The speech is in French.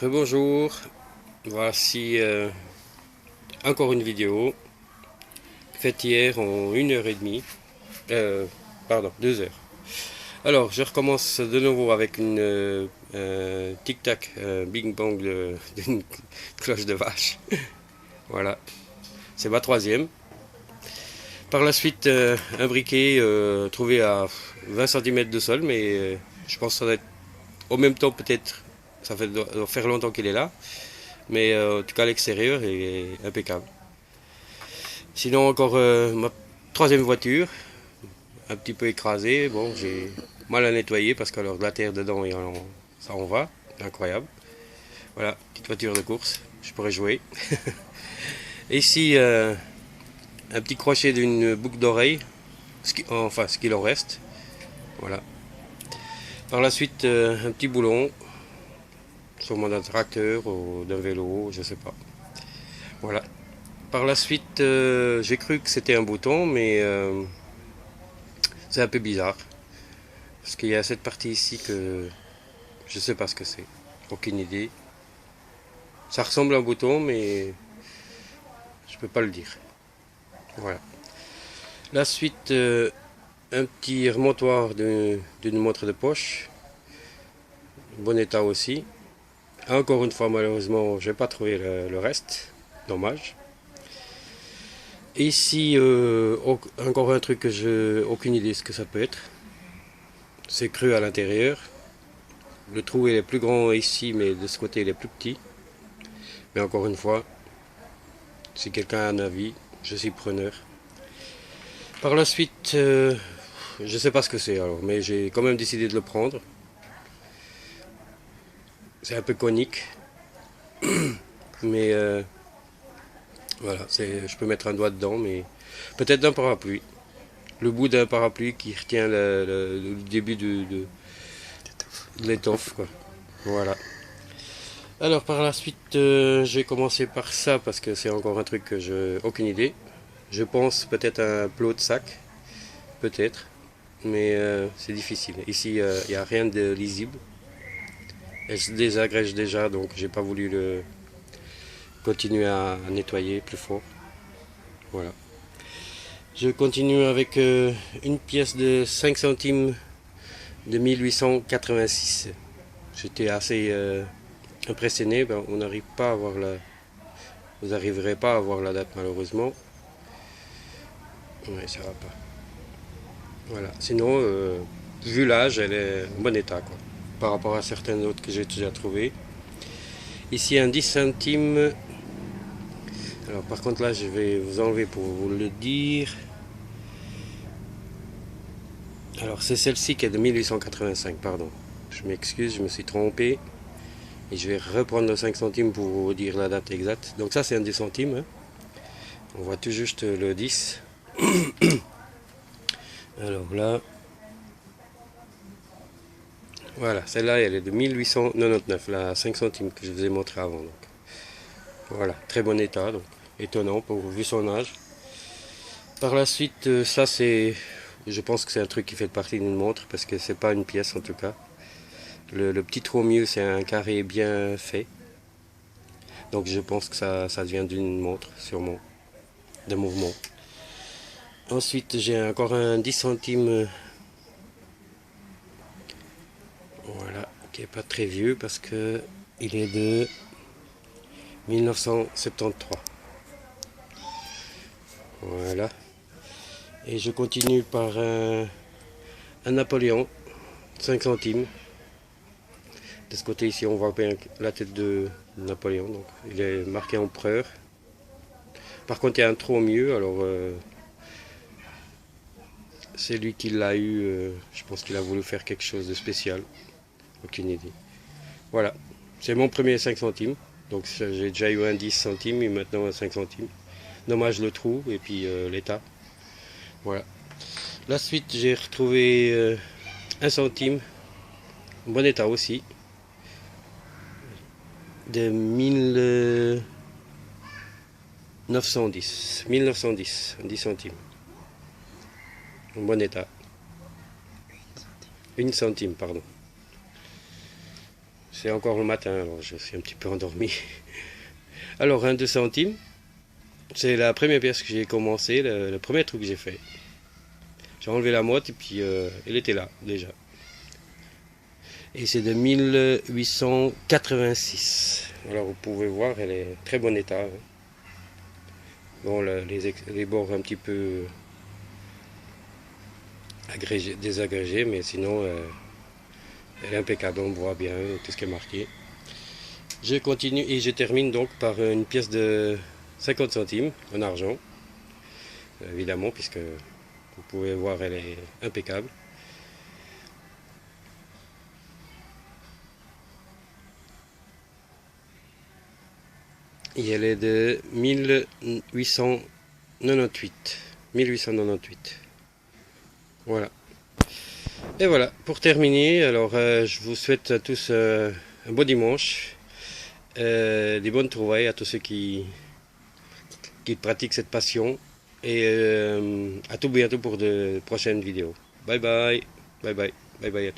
Bonjour, voici encore une vidéo faite hier en 1 h 30, pardon, 2 heures. Alors, je recommence de nouveau avec une tic-tac, bing bang d'une cloche de vache. Voilà, c'est ma troisième. Par la suite, un briquet trouvé à 20 cm de sol, mais je pense que ça doit être au même temps peut-être, doit faire longtemps qu'il est là. Mais en tout cas, l'extérieur est impeccable. Sinon, encore ma troisième voiture, un petit peu écrasée. Bon, j'ai mal à nettoyer parce qu'alors de la terre dedans, ça en va. Incroyable. Voilà, petite voiture de course. Je pourrais jouer. Et ici, un petit crochet d'une boucle d'oreille. Enfin, ce qu'il en reste. Voilà. Par la suite, un petit boulon. Sûrement d'un tracteur ou d'un vélo, je sais pas. Voilà. Par la suite, j'ai cru que c'était un bouton, mais c'est un peu bizarre. Parce qu'il y a cette partie ici que je sais pas ce que c'est. Aucune idée. Ça ressemble à un bouton, mais je peux pas le dire. Voilà. La suite, un petit remontoir d'une montre de poche. Bon état aussi. Encore une fois, malheureusement, je n'ai pas trouvé le reste. Dommage. Et ici, encore un truc que je aucune idée ce que ça peut être. C'est cru à l'intérieur. Le trou il est plus grand ici, mais de ce côté il est plus petit. Mais encore une fois, si quelqu'un a un avis, je suis preneur. Par la suite, je ne sais pas ce que c'est alors, mais j'ai quand même décidé de le prendre. C'est un peu conique, mais voilà, je peux mettre un doigt dedans, mais peut-être d'un parapluie. Le bout d'un parapluie qui retient le début de l'étoffe, quoi. Voilà. Alors par la suite, je vais commencer par ça parce que c'est encore un truc que je aucune idée. Je pense peut-être un plot de sac, peut-être, mais c'est difficile. Ici, il n'y a rien de lisible. Elle se désagrège déjà, donc j'ai pas voulu le continuer à nettoyer plus fort. Voilà. Je continue avec une pièce de 5 centimes de 1886. J'étais assez impressionné. Ben, on n'arrive pas à voir vous n'arriverez pas à voir la date malheureusement. Ouais, ça va pas. Voilà. Sinon, vu l'âge, elle est en bon état, quoi, par rapport à certaines autres que j'ai déjà trouvées. Ici, un 10 centimes. Alors, par contre, là, je vais vous enlever pour vous le dire. Alors, c'est celle-ci qui est de 1885, pardon. Je m'excuse, je me suis trompé. Et je vais reprendre le 5 centimes pour vous dire la date exacte. Donc, ça, c'est un 10 centimes. Hein. On voit tout juste le 10. Alors là, voilà, celle-là, elle est de 1899, la 5 centimes que je vous ai montré avant. Donc. Voilà, très bon état, donc étonnant pour vu son âge. Par la suite, ça c'est, je pense que c'est un truc qui fait partie d'une montre parce que c'est pas une pièce en tout cas. Le petit trou au milieu, c'est un carré bien fait, donc je pense que ça vient d'une montre, sûrement, d'un mouvement. Ensuite, j'ai encore un 10 centimes, voilà, qui est pas très vieux parce que il est de 1973. Voilà. Et je continue par un Napoléon, 5 centimes. De ce côté ici, on voit bien la tête de Napoléon. Donc, il est marqué empereur. Par contre, il y a un trou au milieu. Alors, c'est lui qui l'a eu. Je pense qu'il a voulu faire quelque chose de spécial. Aucune idée. Voilà. C'est mon premier 5 centimes. Donc, j'ai déjà eu un 10 centimes et maintenant un 5 centimes. Dommage le trou et puis l'état. Voilà. La suite, j'ai retrouvé 1 centime. Bon état aussi. De 1910, 10 centimes. En bon état. 1 centime, pardon. C'est encore le matin, alors je suis un petit peu endormi. Alors, un 2 centimes, c'est la première pièce que j'ai commencé, le premier truc que j'ai fait. J'ai enlevé la moite et puis elle était là déjà. Et c'est de 1886. Alors vous pouvez voir, elle est en très bon état. Bon, les bords un petit peu désagrégés, mais sinon elle est impeccable, on voit bien tout ce qui est marqué. Je continue et je termine donc par une pièce de 50 centimes en argent, évidemment, puisque vous pouvez voir, elle est impeccable. Et elle est de 1898. 1898. Voilà. Et voilà, pour terminer, alors je vous souhaite à tous un bon dimanche, des bonnes trouvailles à tous ceux qui pratiquent cette passion, et à tout bientôt pour de prochaines vidéos. Bye bye, bye bye, bye bye à tous.